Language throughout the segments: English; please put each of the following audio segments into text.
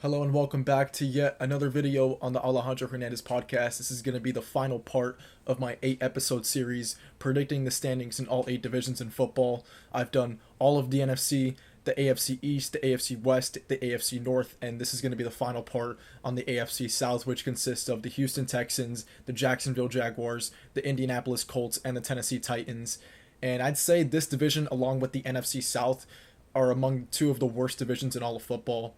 Hello and welcome back to yet another video on the Alejandro Hernandez podcast. This is going to be the final part of my 8 episode series predicting the standings in all 8 divisions in football. I've done all of the NFC, the AFC East, the AFC West, the AFC North, and this is going to be the final part on the AFC South, which consists of the Houston Texans, the Jacksonville Jaguars, the Indianapolis Colts, and the Tennessee Titans. And I'd say this division, along with the NFC South, are among two of the worst divisions in all of football.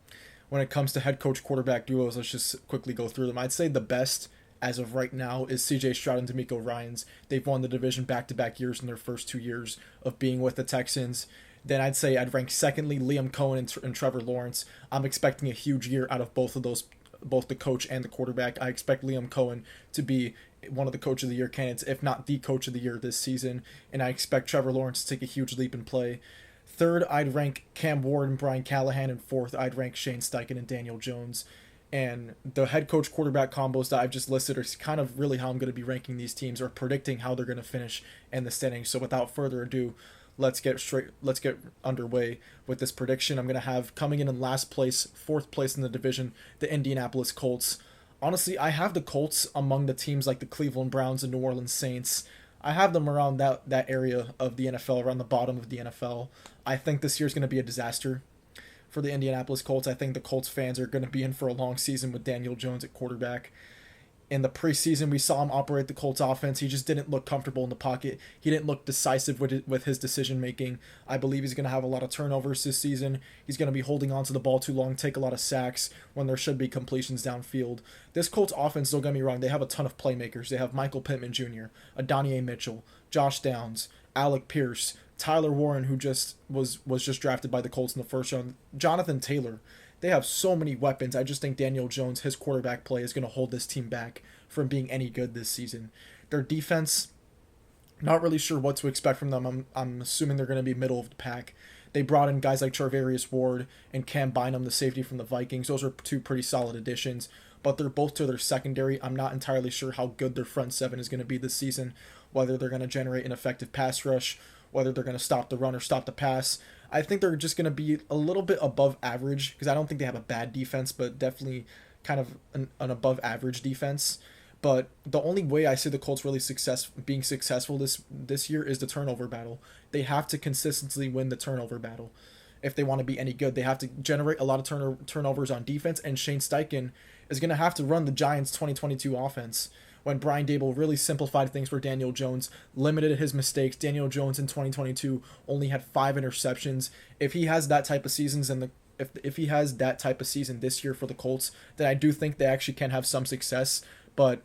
When it comes to head coach quarterback duos, let's just quickly go through them. I'd say the best as of right now is CJ Stroud and D'Amico Ryans. They've won the division back-to-back years in their first 2 years of being with the Texans. Then I'd say I'd rank secondly Liam Cohen and Trevor Lawrence. I'm expecting a huge year out of both of those, both the coach and the quarterback. I expect Liam Cohen to be one of the coach of the year candidates, if not the coach of the year this season. And I expect Trevor Lawrence to take a huge leap in play. Third, I'd rank Cam Ward and Brian Callahan. And fourth, I'd rank Shane Steichen and Daniel Jones. And the head coach quarterback combos that I've just listed are kind of really how I'm going to be ranking these teams or predicting how they're going to finish in the standings. So without further ado, let's get underway with this prediction. I'm going to have coming in last place, fourth place in the division, the Indianapolis Colts. Honestly, I have the Colts among the teams like the Cleveland Browns and New Orleans Saints. I have them around that area of the NFL, around the bottom of the NFL. I think this year's going to be a disaster for the Indianapolis Colts. I think the Colts fans are going to be in for a long season with Daniel Jones at quarterback. In the preseason, we saw him operate the Colts offense. He just didn't look comfortable in the pocket. He didn't look decisive with his decision making. I believe he's going to have a lot of turnovers this season. He's going to be holding on to the ball too long, take a lot of sacks when there should be completions downfield. This Colts offense, don't get me wrong, they have a ton of playmakers. They have Michael Pittman Jr., Adonai Mitchell, Josh Downs, Alec Pierce, Tyler Warren, who just was just drafted by the Colts in the first round, Jonathan Taylor. They have so many weapons. I just think Daniel Jones, his quarterback play, is going to hold this team back from being any good this season. Their defense, not really sure what to expect from them. I'm assuming they're going to be middle of the pack. They brought in guys like Charvarius Ward and Cam Bynum, the safety from the Vikings. Those are two pretty solid additions, but they're both to their secondary. I'm not entirely sure how good their front seven is going to be this season, whether they're going to generate an effective pass rush, whether they're going to stop the run or stop the pass. I think they're just going to be a little bit above average because I don't think they have a bad defense, but definitely kind of an above average defense. But the only way I see the Colts really being successful this year is the turnover battle. They have to consistently win the turnover battle. If they want to be any good, they have to generate a lot of turnovers on defense, and Shane Steichen is going to have to run the Giants' 2022 offense. When Brian Dable really simplified things for Daniel Jones, limited his mistakes. Daniel Jones in 2022 only had 5 interceptions. If he has that type of seasons and if he has that type of season this year for the Colts, then I do think they actually can have some success. But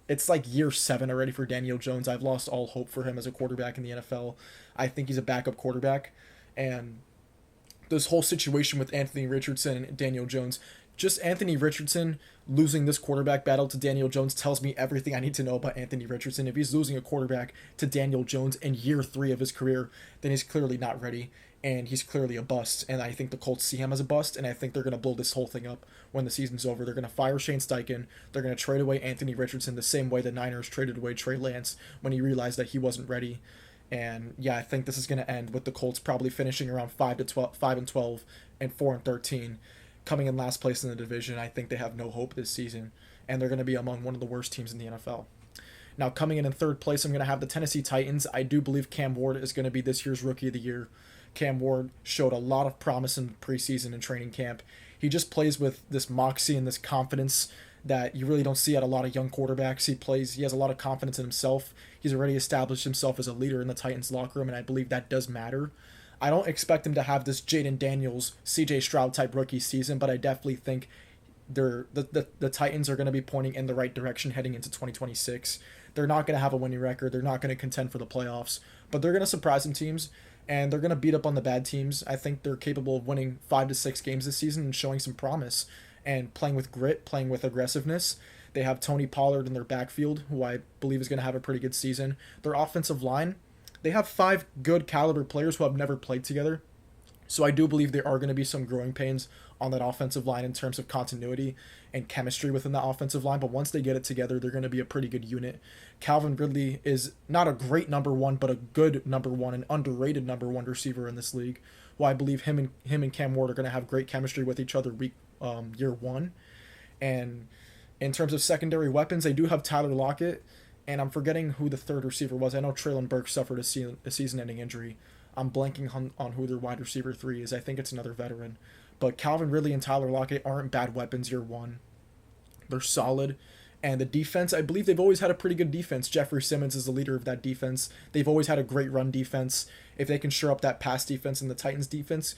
it's like year 7 already for Daniel Jones. I've lost all hope for him as a quarterback in the NFL. I think he's a backup quarterback, and this whole situation with Anthony Richardson and Daniel Jones, just Anthony Richardson losing this quarterback battle to Daniel Jones tells me everything I need to know about Anthony Richardson. If he's losing a quarterback to Daniel Jones in year 3 of his career, then he's clearly not ready, and he's clearly a bust. And I think the Colts see him as a bust, and I think they're going to blow this whole thing up when the season's over. They're going to fire Shane Steichen. They're going to trade away Anthony Richardson the same way the Niners traded away Trey Lance when he realized that he wasn't ready. And yeah, I think this is going to end with the Colts probably finishing around 5-12 and 4-13, coming in last place in the division. I think they have no hope this season, and they're going to be among one of the worst teams in the NFL. Now, coming in third place, I'm going to have the Tennessee Titans. I do believe Cam Ward is going to be this year's Rookie of the Year. Cam Ward showed a lot of promise in preseason and training camp. He just plays with this moxie and this confidence that you really don't see at a lot of young quarterbacks. He has a lot of confidence in himself. He's already established himself as a leader in the Titans locker room, and I believe that does matter. I don't expect him to have this Jaden Daniels, CJ Stroud type rookie season, but I definitely think the Titans are going to be pointing in the right direction heading into 2026. They're not going to have a winning record. They're not going to contend for the playoffs, but they're going to surprise some teams, and they're going to beat up on the bad teams. I think they're capable of winning 5 to 6 games this season and showing some promise and playing with grit, playing with aggressiveness. They have Tony Pollard in their backfield, who I believe is going to have a pretty good season. Their offensive line, they have 5 good caliber players who have never played together. So I do believe there are going to be some growing pains on that offensive line in terms of continuity and chemistry within the offensive line. But once they get it together, they're going to be a pretty good unit. Calvin Ridley is not a great number one, but a good number one, an underrated number one receiver in this league. Well, I believe him and Cam Ward are going to have great chemistry with each other year one. And in terms of secondary weapons, they do have Tyler Lockett, and I'm forgetting who the third receiver was. I know Traylon Burke suffered a season-ending injury. I'm blanking on who their wide receiver 3 is. I think it's another veteran. But Calvin Ridley and Tyler Lockett aren't bad weapons year one. They're solid. And the defense, I believe they've always had a pretty good defense. Jeffrey Simmons is the leader of that defense. They've always had a great run defense. If they can shore up that pass defense and the Titans defense,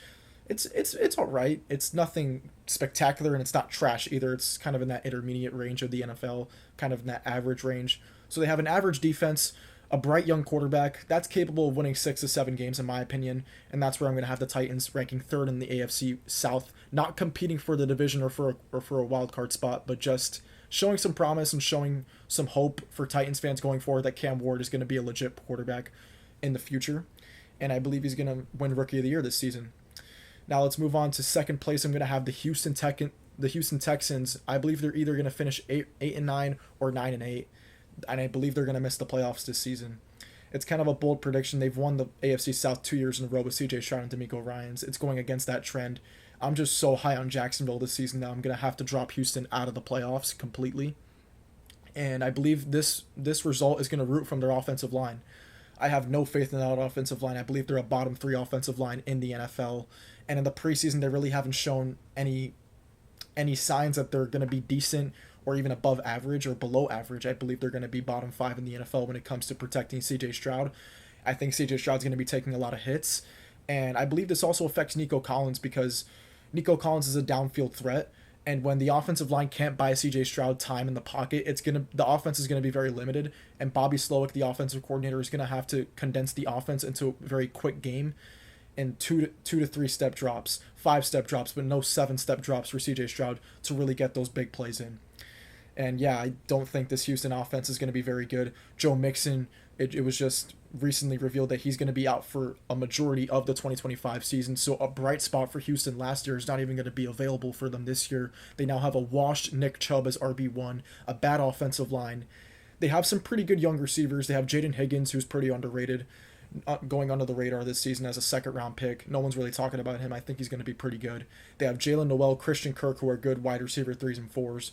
it's all right. It's nothing spectacular and it's not trash either. It's kind of in that intermediate range of the NFL, kind of in that average range. So they have an average defense, a bright young quarterback that's capable of winning 6 to 7 games in my opinion, and that's where I'm going to have the Titans ranking third in the AFC South, not competing for the division or for a wild card spot, but just showing some promise and showing some hope for Titans fans going forward that Cam Ward is going to be a legit quarterback in the future, and I believe he's going to win Rookie of the Year this season. Now let's move on to second place. I'm going to have the Houston Texans. I believe they're either going to finish 8-9 or 9-8, and I believe they're going to miss the playoffs this season. It's kind of a bold prediction. They've won the AFC South 2 years in a row with C.J. Stroud and D'Amico Ryans. It's going against that trend. I'm just so high on Jacksonville this season now I'm going to have to drop Houston out of the playoffs completely. And I believe this result is going to root from their offensive line. I have no faith in that offensive line. I believe they're a bottom 3 offensive line in the NFL. And in the preseason, they really haven't shown any signs that they're going to be decent or even above average or below average. I believe they're going to be bottom 5 in the NFL when it comes to protecting C.J. Stroud. I think C.J. Stroud's going to be taking a lot of hits. And I believe this also affects Nico Collins because Nico Collins is a downfield threat. And when the offensive line can't buy C.J. Stroud time in the pocket, the offense is going to be very limited. And Bobby Slowick, the offensive coordinator, is going to have to condense the offense into a very quick game in 2 to 3 step drops, 5 step drops, but no 7 step drops for C.J. Stroud to really get those big plays in. And yeah, I don't think this Houston offense is going to be very good. Joe Mixon, it was just recently revealed that he's going to be out for a majority of the 2025 season. So a bright spot for Houston last year is not even going to be available for them this year. They now have a washed Nick Chubb as RB1, a bad offensive line. They have some pretty good young receivers. They have Jaden Higgins, who's pretty underrated, going under the radar this season as a second-round pick. No one's really talking about him. I think he's going to be pretty good. They have Jalen Noel, Christian Kirk, who are good wide receiver 3s and 4s.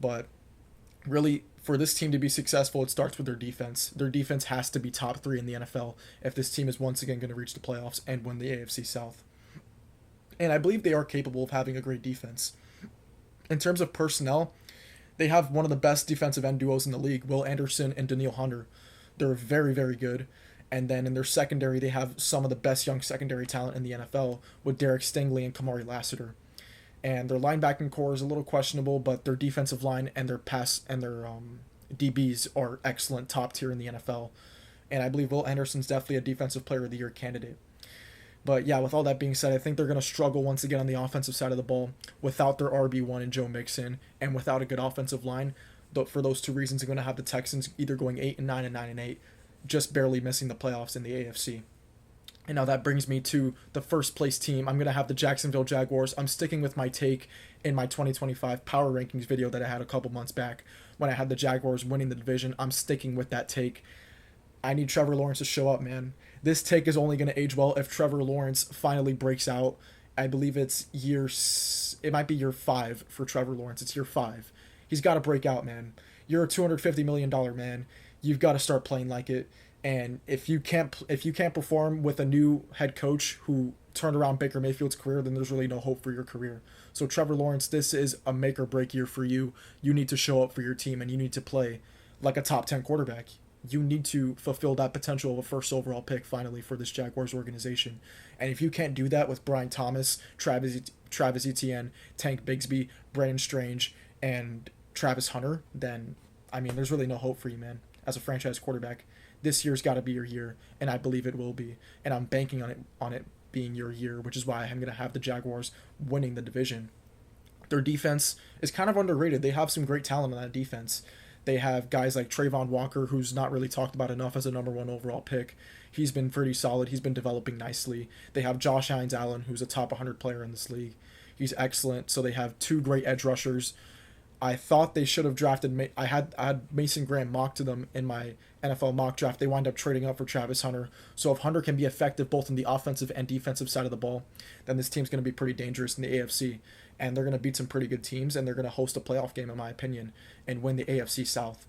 But really, for this team to be successful, it starts with their defense. Their defense has to be top 3 in the NFL if this team is once again going to reach the playoffs and win the AFC South. And I believe they are capable of having a great defense. In terms of personnel, they have one of the best defensive end duos in the league, Will Anderson and Danielle Hunter. They're very, very good. And then in their secondary, they have some of the best young secondary talent in the NFL with Derek Stingley and Kamari Lassiter. And their linebacking core is a little questionable, but their defensive line and their DBs are excellent, top tier in the NFL. And I believe Will Anderson's definitely a Defensive Player of the Year candidate. But yeah, with all that being said, I think they're going to struggle once again on the offensive side of the ball without their RB1 and Joe Mixon and without a good offensive line. For those 2 reasons, I'm going to have the Texans either going 8-9 and 9-8, just barely missing the playoffs in the AFC. And now that brings me to the first place team. I'm going to have the Jacksonville Jaguars. I'm sticking with my take in my 2025 Power Rankings video that I had a couple months back when I had the Jaguars winning the division. I'm sticking with that take. I need Trevor Lawrence to show up, man. This take is only going to age well if Trevor Lawrence finally breaks out. I believe it might be year 5 for Trevor Lawrence. It's year 5. He's got to break out, man. You're a $250 million man. You've got to start playing like it. And if you can't perform with a new head coach who turned around Baker Mayfield's career, then there's really no hope for your career. So Trevor Lawrence, this is a make or break year for you. You need to show up for your team and you need to play like a top 10 quarterback. You need to fulfill that potential of a first overall pick finally for this Jaguars organization. And if you can't do that with Brian Thomas, Travis Etienne, Tank Bigsby, Brandon Strange, and Travis Hunter, then, I mean, there's really no hope for you, man, as a franchise quarterback. This year's got to be your year, and I believe it will be. And I'm banking on it being your year, which is why I'm going to have the Jaguars winning the division. Their defense is kind of underrated. They have some great talent on that defense. They have guys like Trayvon Walker, who's not really talked about enough as a number 1 overall pick. He's been pretty solid. He's been developing nicely. They have Josh Hines-Allen, who's a top 100 player in this league. He's excellent. So they have 2 great edge rushers. I thought they should have drafted. I had Mason Graham mocked to them in my NFL mock draft. They wind up trading up for Travis Hunter. So if Hunter can be effective both in the offensive and defensive side of the ball, then this team's going to be pretty dangerous in the AFC. and they're going to beat some pretty good teams, and they're going to host a playoff game, in my opinion, and win the AFC South.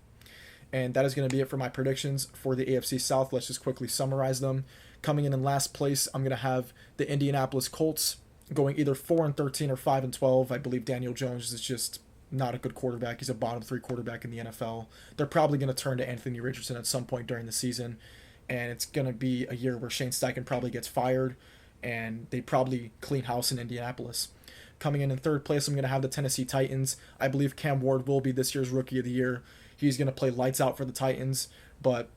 And that is going to be it for my predictions for the AFC South. Let's just quickly summarize them. Coming in last place, I'm going to have the Indianapolis Colts going either 4-13 or 5-12. I believe Daniel Jones is just not a good quarterback. He's a bottom 3 quarterback in the NFL. They're probably going to turn to Anthony Richardson at some point during the season, and it's going to be a year where Shane Steichen probably gets fired, and they probably clean house in Indianapolis. Coming in third place, I'm going to have the Tennessee Titans. I believe Cam Ward will be this year's Rookie of the Year. He's going to play lights out for the Titans, but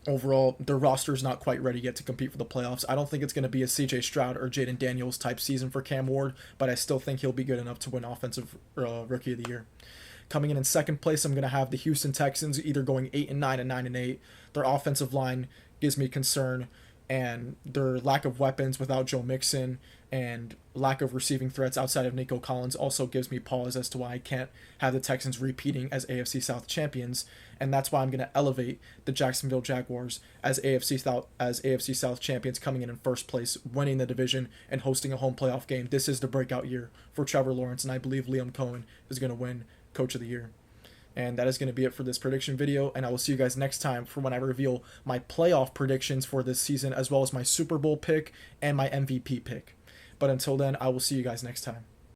overall, their roster is not quite ready yet to compete for the playoffs. I don't think it's going to be a CJ Stroud or Jaden Daniels type season for Cam Ward, but I still think he'll be good enough to win Offensive Rookie of the Year. Coming in second place, I'm going to have the Houston Texans either going 8-9 and 9-8. Their offensive line gives me concern, and their lack of weapons without Joe Mixon and lack of receiving threats outside of Nico Collins also gives me pause as to why I can't have the Texans repeating as AFC South champions, and that's why I'm going to elevate the Jacksonville Jaguars as AFC South champions, coming in first place, winning the division, and hosting a home playoff game. This is the breakout year for Trevor Lawrence, and I believe Liam Cohen is going to win Coach of the Year. And that is going to be it for this prediction video, and I will see you guys next time for when I reveal my playoff predictions for this season, as well as my Super Bowl pick and my MVP pick. But until then, I will see you guys next time.